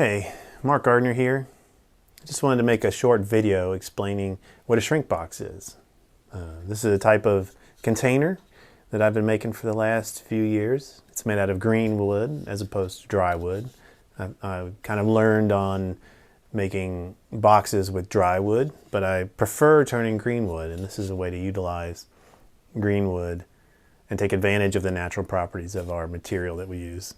Hey, Mark Gardner here. I just wanted to make a short video explaining what a shrink box is. This is a type of container that I've been making for the last few years. It's made out of green wood as opposed to dry wood. I kind of learned on making boxes with dry wood, but I prefer turning green wood, and this is a way to utilize green wood and take advantage of the natural properties of our material that we use.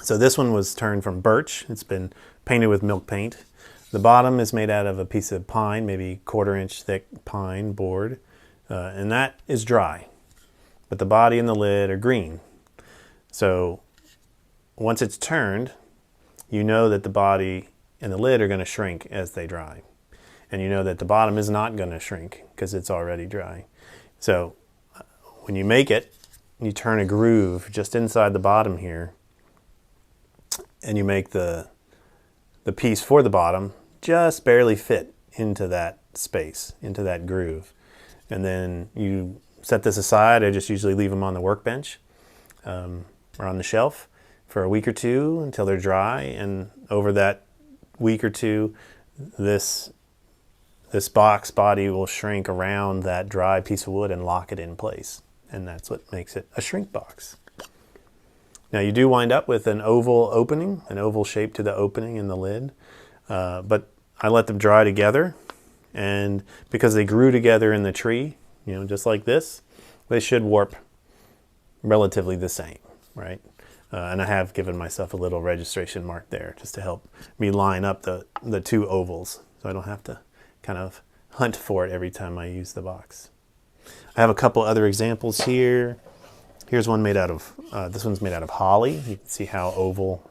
So this one was turned from birch. It's been painted with milk paint. The bottom is made out of a piece of pine, maybe 1/4 inch thick pine board, and that is dry. But the body and the lid are green. So once it's turned, you know that the body and the lid are going to shrink as they dry. And you know that the bottom is not going to shrink because it's already dry. So when you make it, you turn a groove just inside the bottom here, and you make the piece for the bottom just barely fit into that space, into that groove. And then you set this aside. I just usually leave them on the workbench or on the shelf for a week or two until they're dry. And over that week or two, this box body will shrink around that dry piece of wood and lock it in place. And that's what makes it a shrink box. Now you do wind up with an oval opening, an oval shape to the opening in the lid, but I let them dry together, and because they grew together in the tree, just like this, they should warp relatively the same, right? And I have given myself a little registration mark there just to help me line up the two ovals, so I don't have to kind of hunt for it every time I use the box. I have a couple other examples here. Here's one made out of, this one's made out of holly. You can see how oval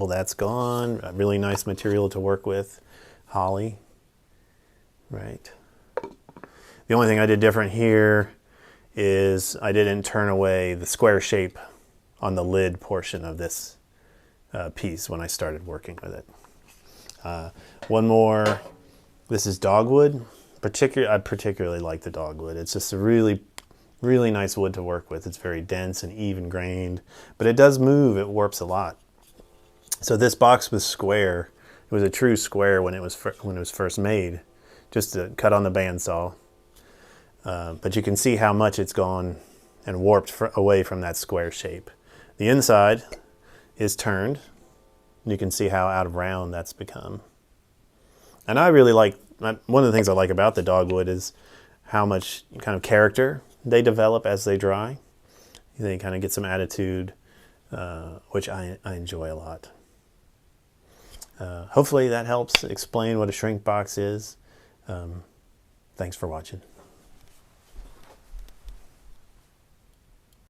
that's gone. A really nice material to work with, holly, right? The only thing I did different here is I didn't turn away the square shape on the lid portion of this piece when I started working with it. One more, this is dogwood. I particularly like the dogwood. It's just a really nice wood to work with. It's very dense and even grained, but it does move. It warps a lot. So this box was square. It was a true square when it was first made, just to cut on the bandsaw. But you can see how much it's gone and warped away from that square shape. The inside is turned. You can see how out of round that's become. And I really like, one of the things I like about the dogwood is how much kind of character they develop as they dry. They kind of get some attitude, which I enjoy a lot. Hopefully that helps explain what a shrink box is. Thanks for watching.